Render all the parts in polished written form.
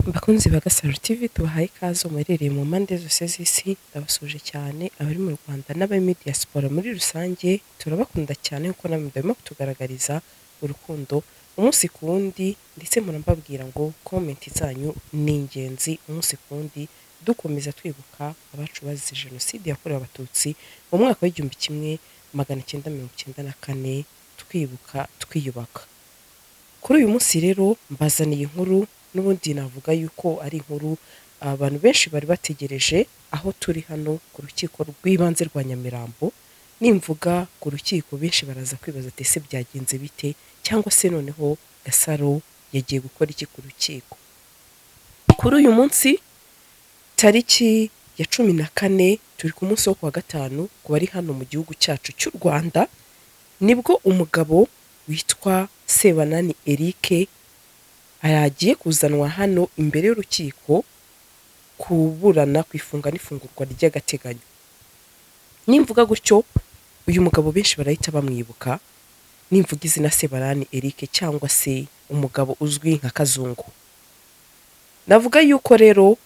Bakunzi ba Gasaro TV tubahaye ikaze muherereye mu mpande zose z'isi, ndabasuje cyane abari mu Rwanda n'abari muri diaspora muri rusange, turabakunda cyane kuko namwe murimo kutugaragariza urukundo umunsi ku wundi, ndetse murambabwira ngo comment zanyu ni ingenzi umunsi ku wundi, dukomeza twibuka abacu bazize jenoside yakorewe abatutsi mu mwaka w'igihumbi kimwe magana cyenda mirongo icyenda na kane, twibuka twiyubaka. Kuri uyu munsi rero mbazaniye inkuru, n'ubundi navuga yuko ari inkuru abantu benshi bari bategereje, aho turi hano ku rukiko rw'ibanze rwa Nyamirambo. Nimvuga ku rukiko benshi baraza kwibaza ati ese byagenze bite, cyangwa se noneho Gasaro yagiye gukora iki ku rukiko. Kuri uyu munsi tariki ya 14 turi ku munsi wo kuwa gatanu ku bari hano mu gihugu cyacu cy'u Rwanda, nibwo umugabo witwa Sebanani Eric aragiye kuzanwa hano imbere y'urukiko kuburana ku ifunga n'ifungurwa ry'agateganyo. Nimvuga gutyo uyu mugabo benshi barahita bamwibuka, nimvuga izina Sebanani Eric cyangwa se umugabo uzwi nka Kazungu. Navuga yuko rero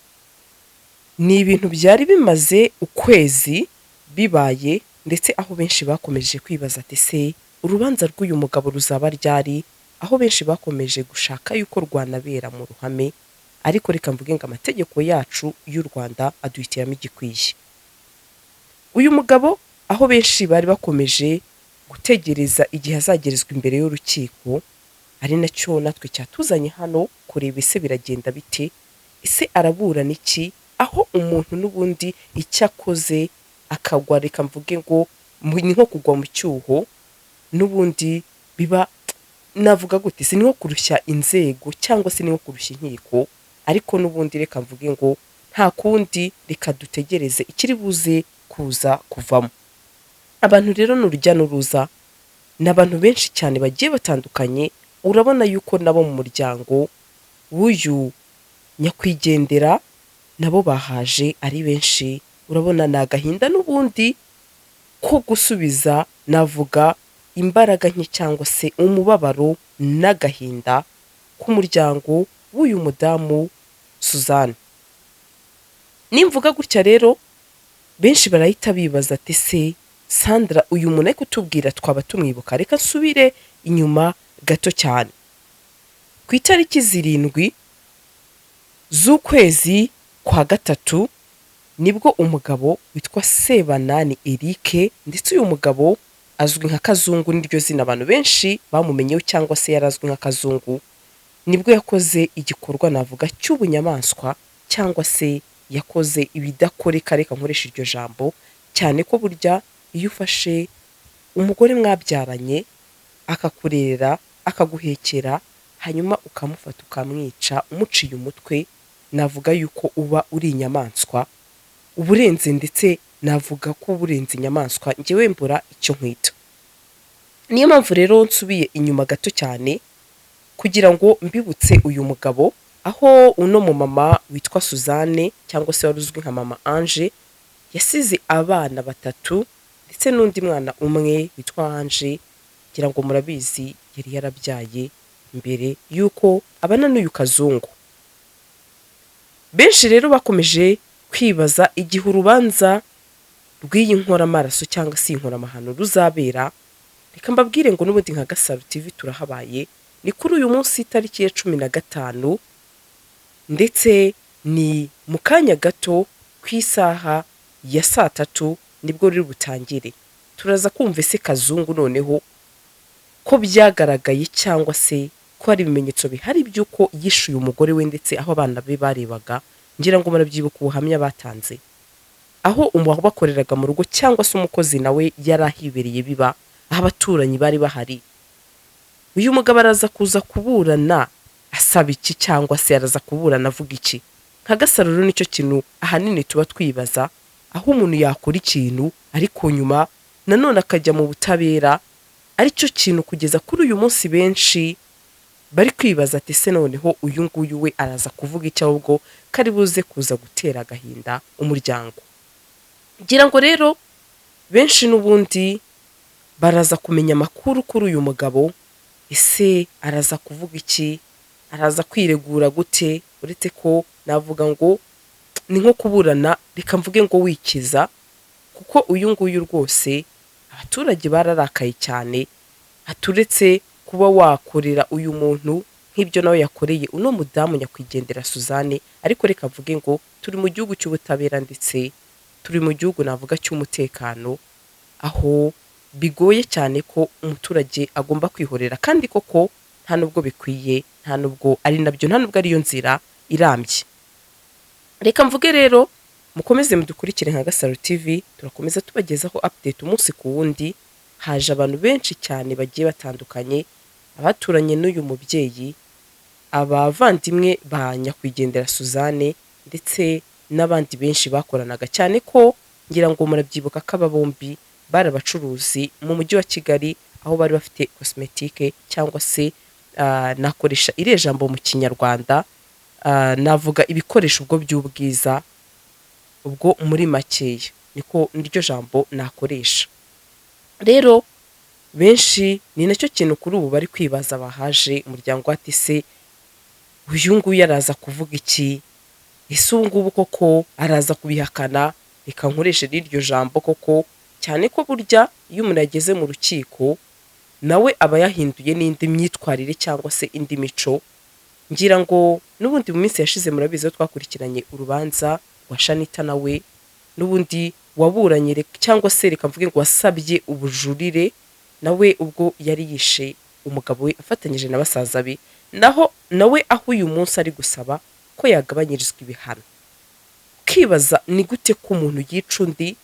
ni ibintu byari bimaze ukwezi bibaye, ndetse aho benshi bakomeje kwibaza ati se urubanza rw'uyu mugabo ruzaba ryari, aho benshi bakomeje gushaka yuko rwanabera mu ruhame, ariko reka mvuge ngo amategeko yacu y'u Rwanda aduhitiramo igikwiye. Uyu mugabo aho benshi bari bakomeje gutegereza igihe azagerezwa imbere y'urukiko, ari nacyo natwe cyatuzanye hano kureba ese biragenda bite, ese araburana iki, aho umuntu n'ubundi icyakoze akagwa, reka mvuge ngo ni nko kugwa mu cyuho, n'ubundi biba navuga gute, si nko kurushya inzego cyangwa se nko kurushya inkiko, ariko n'ubundi reka mvuge ngo nta kundi, reka dutegereze ikiri buze kuza kuvamo. Abantu rero n'urujya n'uruza n'abantu benshi cyane bagiye batandukanye, urabona yuko nabo mu muryango w'uyu nyakwigendera nabo bahaje ari benshi, urabona ni agahinda n'ubundi ko gusubiza, navuga imbaraga nke cyangwa se umubabaro n'agahinda k'umuryango w'uyu mudamu Suzanne. Nimvuga gutya rero benshi barahita bibaza ati se Sandra uyu muntu ari kutubwira twaba tumwibuka. Reka nsubire inyuma gato cyane. Ku itariki 7 z'ukwezi kwa gatatu nibwo umugabo witwa Sebanani Eric, ndetse uyu mugabo azwi nka Kazungu, niryo zina abantu benshi bamumenyeho cyangwa se yarazwi nka Kazungu, nibwo yakoze igikorwa navuga cy'ubunyamaswa, cyangwa se yakoze ibidakoreka, reka nkoresha iryo jambo, cyane ko burya iyo ufashe umugore mwabyaranye akakurera akaguhekera hanyuma ukamufata ukamwica umuciye umutwe, navuga yuko uba uri inyamaswa uburenze, ndetse navuga ko uburenze inyamaswa njyewe mbura icyo nkwita. Niyo mpamvu rero nsubiye inyuma gato cyane kugira ngo mbibutse uyu mugabo, aho uno mu mama witwa Suzanne cyangwa se wari uzwi nka mama Ange yasize abana 3 ndetse n'undi mwana umwe witwa Ange, kugira ngo murabizi yari yarabyaye mbere yuko abana n'uyu Kazungu. Benshi rero bakomeje kwibaza igihe urubanza rw'iyi nkoramaraso cyangwa se inkoramahano ruzabera. Reka mbabwire ngo n'ubundi nka Gasaro TV turahabaye, ni kuri uyu munsi tariki ya 15, ndetse ni mu kanya gato ku isaha ya 3 nibwo ruri butangire. Turaza kumva ese Kazungu noneho ko byagaragaye cyangwa se ko hari ibimenyetso bihari by'uko yishuye umugore we, ndetse aho abana be barebaga, ngira ngo murabyibuka ubuhamya batanze, aho umubaho bakoreraga mu rugo cyangwa se umukozi nawe yarahibereye, biba aho abaturanyi bari bahari. Uyu mugabo araza kuza kuburana asaba iki, cyangwa se araza kuburana avuga iki? Nka Gasaro rero nicyo kintu ahanini tuba twibaza, aho umuntu yakora ikintu ariko nyuma nanone akajya mu butabera, aricyo kintu kugeza kuri uyu munsi benshi bari kwibaza ati se noneho uyu nguyu we araza kuvuga icyo, ahubwo kari buze kuza gutera agahinda umuryango. Ngira ngo rero benshi n'ubundi baraza kumenya amakuru kuri uyu mugabo, ese araza kuvuga iki, araza kwiregura gute, uretse ko navuga ngo ni nko kuburana, reka mvuge ngo wikiza, kuko uyu nguyu rwose abaturage bararakaye cyane, haturetse kuba wakorera uyu muntu nk'ibyo nawe yakoreye uno mudamu nyakwigendera Suzanne. Ariko reka mvuge ngo turi mu gihugu cy'ubutabera ndetse turi mu gihugu navuga cy'umutekano, aho bigoye cyane ko umuturage agomba kwihorera, kandi koko nta nubwo bikwiye, nta nubwo ari nabyo, nta nubwo ariyo nzira irambye. Reka mvuge rero mukomeze mudukurikire nka Gasaro TV, turakomeza tubagezaho update umunsi ku wundi. Haje abantu benshi cyane bagiye batandukanye, abaturanye n'uyu mubyeyi, abavandimwe ba nyakwigendera Suzanne, ndetse n'abandi benshi bakoranaga, cyane ko ngira ngo murabyibuka ko aba bombi bari abacuruzi mu mujyi wa Kigali, aho bari bafite cosmetique cyangwa se nakoresha iriya jambo mu kinyarwanda, navuga ibikoresho ubwo by'ubwiza, ubwo muri makeya niko niryo jambo nakoresha. Rero benshi ni nacyo kintu kuri ubu bari kwibaza, bahaje umuryango ati se uyu nguyu araza kuvuga iki, ese ubu ngubu koko araza kubihakana, reka nkoreshe n'iryo jambo koko, cyane ko burya iyo umuntu yageze mu rukiko nawe aba yahinduye n'indi myitwarire cyangwa se indi mico. Ngira ngo n'ubundi mu minsi yashize murabizi twakurikiranye urubanza rwa Shanitah, nawe n'ubundi waburanye cyangwa se reka mvuge ngo wasabye ubujurire, nawe ubwo yari yishe umugabo we afatanyije na basaza be, nawe aho uyu munsi ari gusaba ko yagabanyirizwa ibihano. Ukibaza ni gute ko umuntu yica undi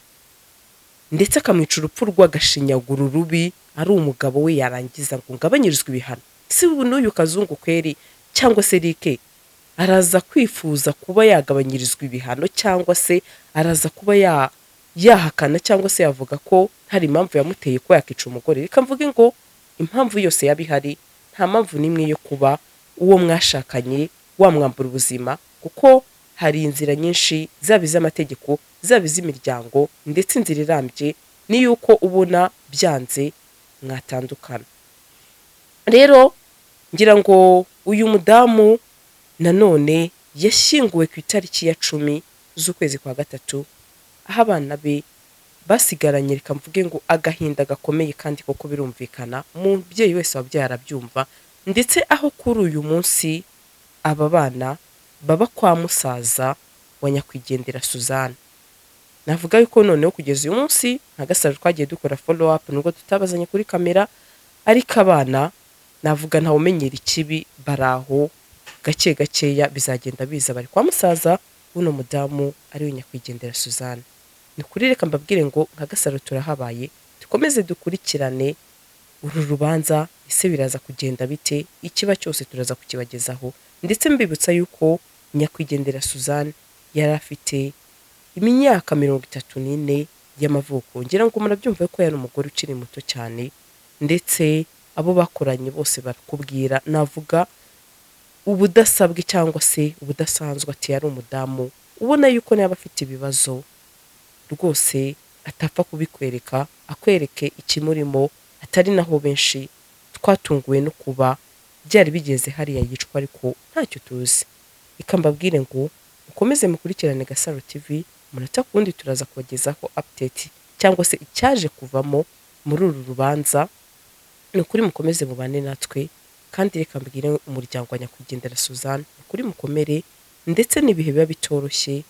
ndetse akamwica urupfu rw'agashinyaguro rubi ari umugabo we, yarangiza ngo ngabanyirizwe ibihano? Si ubu n'uyu kazungu kweri cyangwa se Rike araza kwifuza kuba yagabanyirizwa ibihano, cyangwa se araza kuba yahakana cyangwa se yavuga ko hari impamvu yamuteye ko yakica umugore? Reka mvuge ngo impamvu yose yaba ihari, nta mpamvu n'imwe yo kuba uwo mwashakanye wamwambura ubuzima, kuko hari inzira nyinshi, zaba iz'amategeko, zaba iz'imiryango, ndetse inzira irambye ni yuko ubona byanze mwatandukana. Rero ngira ngo uyu mudamu nanone yashyinguwe ku itariki ya 10 z'ukwezi kwa gatatu, aho abana be basigaranye, reka mvuge ngo agahinda gakomeye, kandi koko birumvikana umubyeyi wese wabyaye arabyumva, ndetse aho kuri uyu munsi aba bana baba kwa musaza wa nyakwigendera Suzanne. Navuga yuko noneho kugeza uyu munsi nka Gasaro twagiye dukora follow up, nubwo tutabazanye kuri kamera, ariko abana navuga ntawe umenyera ikibi, baraho gake gakeya bizagenda biza, bari kwa musaza uno mudamu ari we nyakwigendera Suzanne. Ni kuri reka mbabwire ngo nka Gasaro turahabaye, dukomeze dukurikirane uru rubanza, ese biraza kugenda bite, ikiba cyose turaza kukibagezaho. Ndetse mbibutsa yuko nyakwigendera Suzanne yari afite imyaka 34 y'amavuko. Ngira ngo murabyumva ko yari umugore ukiri muto cyane, ndetse abo bakoranye bose barakubwira, navuga ubudasabwe cyangwa se ubudasanzwe, ati yari umudamu ubona yuko yaba afite ibibazo rwose atapfa kubikwereka, akwereke ikimurimo, atari naho benshi twatunguwe no kuba byari bigeze hariya yicwa, ariko ntacyo tuzi. Reka mbabwire ngo mukomeze mukurikirane Gasaro TV, umunota ku wundi turaza kubagezaho update cyangwa se icyaje kuvamo muri uru rubanza. Ni ukuri mukomeze mubane natwe, kandi reka mbwire umuryango wa nyakwigendera Suzanne, ukuri mukomere, ndetse n'ibihe biba bitoroshye,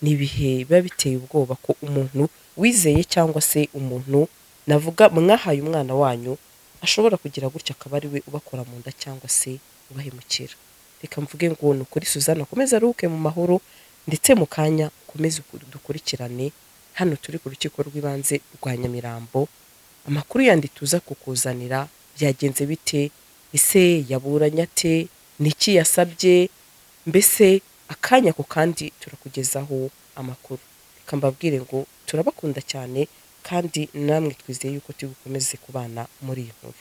n'ibihe biba biteye ubwoba ko umuntu wizeye cyangwa se umuntu navuga mwahaye umwana wanyu ashobora kugira gutya, akaba ari we ubakora mu nda cyangwa se ubahemukira. Reka mvuge ngo ni ukuri Suzanne akomeze aruhuke mu mahoro, ndetse mu kanya ukomeze dukurikirane hano turi ku rukiko rw'ibanze rwa Nyamirambo, amakuru yandi tuza kukuzanira, byagenze bite, ese yaburanye ate, niki yasabye, mbese akanya ko kandi turakugezaho amakuru. Reka mbabwire ngo turabakunda cyane, kandi namwe twizeye yuko tugukomeze kubana muri iyi nkuru.